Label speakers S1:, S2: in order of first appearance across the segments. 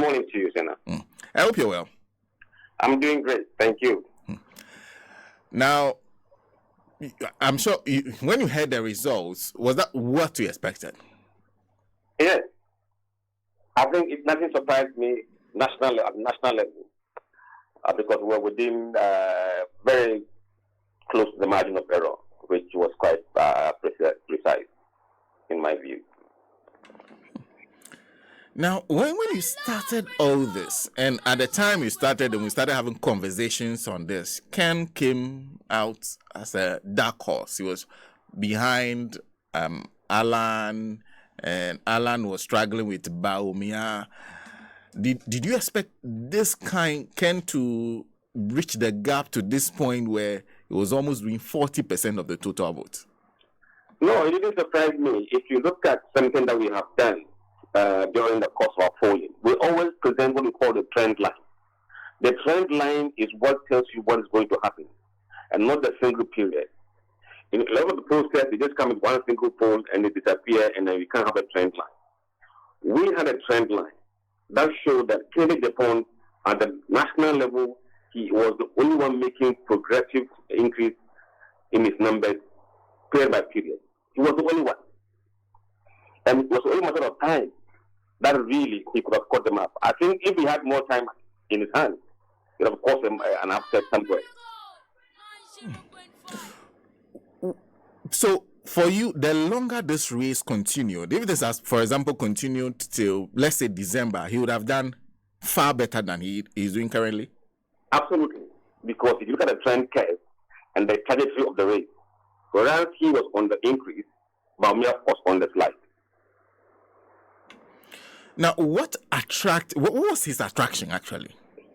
S1: morning to you, Sena.
S2: I hope you're well.
S1: I'm doing great. Thank you.
S2: Now, I'm sure when you heard the results, was that what you expected?
S1: Yes. I think nothing surprised me at national level because we're within very close to the margin of error, which was quite precise in my view.
S2: Now, when you started all this, and at the time you started and we started having conversations on this, Ken came out as a dark horse. He was behind Alan, and Alan was struggling with Bawumia. Did you expect this Ken to reach the gap to this point where it was almost doing 40% of the total vote?
S1: No, it didn't surprise me. If you look at something that we have done during the course of our polling, we always present what we call the trend line. The trend line is what tells you what is going to happen, and not the single period. In a lot of the process, they just come with one single poll and they disappear, and then we can't have a trend line. We had a trend line that showed that Kennedy Japan, at the national level, he was the only one making progressive increase in his numbers period by period. He was the only one. And it was only a matter of time that really he could have caught them up. I think if he had more time in his hands, he would have caused them an upset somewhere.
S2: So, for you, the longer this race continued, if this has, for example, continued till, let's say, December, he would have done far better than he is doing currently?
S1: Absolutely. Because if you look at the trend curve and the trajectory of the race, whereas he was on the increase, Bawumia was on the slide.
S2: Now, what was his attraction, actually?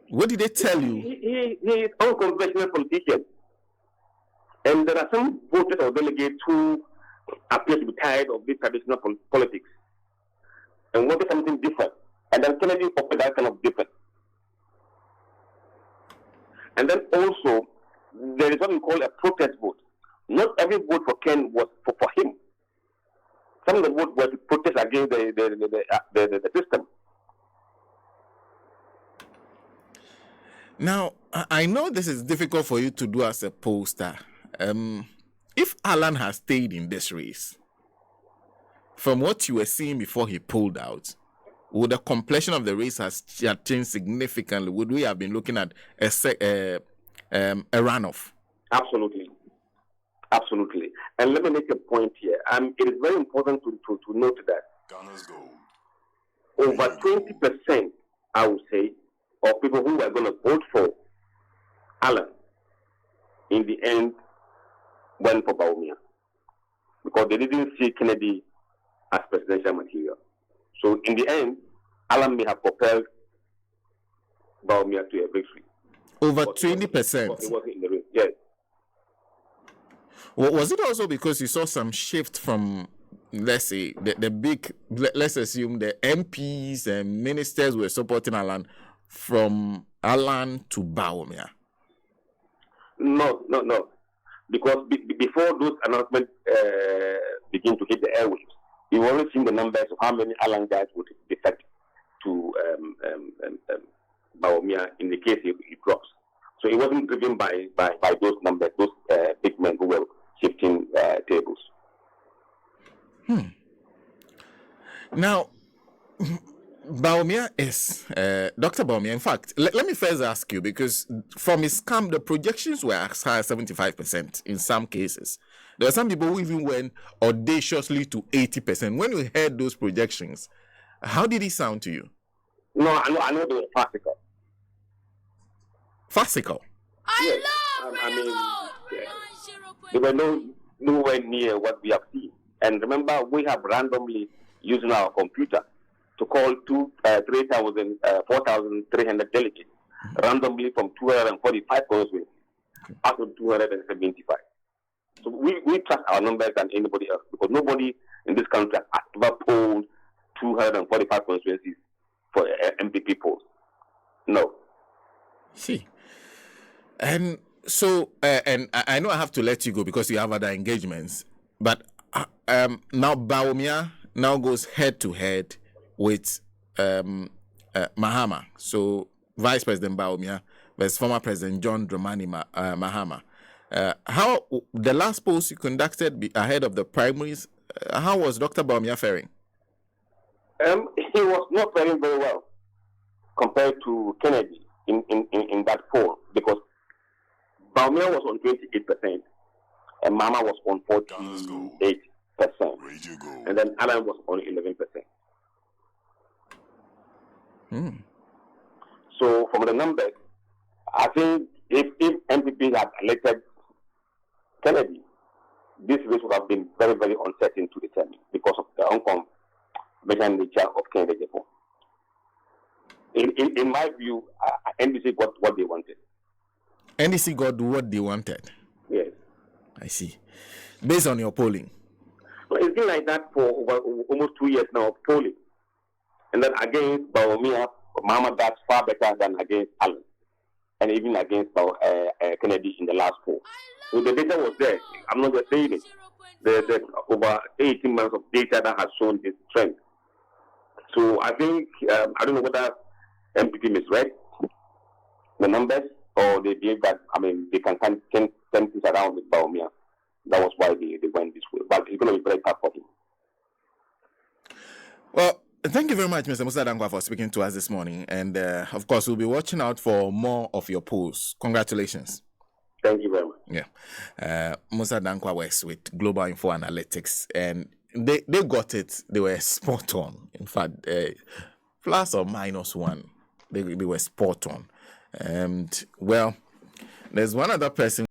S2: What did they tell you?
S1: He is an unconventional politician. And there are some voters or delegates who appear to be tired of this traditional politics and wanted something different. And then Kennedy offered that kind of difference. And then also, there is what we call a protest vote. Not every vote for Ken was for him. Some of the votes were to protest against the system.
S2: Now, I know this is difficult for you to do as a pollster. If Alan has stayed in this race, from what you were seeing before he pulled out, would the complexion of the race have changed significantly? Would we have been looking at a runoff?
S1: Absolutely. Absolutely. And let me make a point here. It is very important to note that over 20%, I would say, of people who were going to vote for Alan in the end went for Bawumia because they didn't see Kennedy as presidential material. So in the end, Alan may have propelled Bawumia to a victory.
S2: Over 20%?
S1: It wasn't in the race, yes.
S2: Was it also because you saw some shift from, let's say, the big, let's assume the MPs and ministers were supporting Alan from Alan to Bawumia?
S1: No. Because before those announcements begin to hit the airwaves, you've already seen the numbers of how many Alan guys would defect to Bawumia in the case he drops. So it wasn't driven by those numbers, those big men who were shifting tables.
S2: Now, Bawumia is Dr. Bawumia. In fact, let me first ask you, because from his camp, the projections were as high as 75% in some cases. There are some people who even went audaciously to 80%. When you heard those projections, how did he sound to you?
S1: No, I know they were farcical.
S2: Farcical?
S1: Yes. They were nowhere near what we have seen. And remember, we have randomly using our computer to call 4,300 delegates randomly from 245 constituencies out of 275. So we trust our numbers than anybody else because nobody in this country has ever polled 245 constituencies for MPP polls. No.
S2: See. And so, and I know I have to let you go because you have other engagements, but now Bawumia now goes head to head with Mahama. So Vice President Bawumia versus former President John Dramani Mahama. How the last polls you conducted ahead of the primaries, how was Dr. Bawumia faring?
S1: He was not faring very well compared to Kennedy in that poll, because Bawumia was on 28% and Mama was on 48%, and then Alan was on 11%. So from the numbers, I think if NPP had elected Kennedy, this race would have been very, very uncertain to determine because of the unconventional nature of Kennedy. In my view, NDC got what they wanted.
S2: NDC got what they wanted?
S1: Yes.
S2: I see. Based on your polling?
S1: Well, it's been like that for almost 2 years now of polling. And then against Bawumia, Mama does far better than against Allen, and even against Kennedy in the last poll. So the data was there. I'm not just saying it. There's over 18 months of data that has shown this trend. So I think, I don't know whether MPP misread the numbers, or they believe that, they can turn things around with Bawumia. That was why they went this way. But it's going to be very tough for him.
S2: Well, thank you very much, Mr. Musah Dankwah, for speaking to us this morning. And, of course, we'll be watching out for more of your polls. Congratulations.
S1: Thank you very much.
S2: Yeah. Musah Dankwah works with Global Info Analytics, and they got it. They were spot on. In fact, plus or minus one, they were spot on. And, well, there's one other person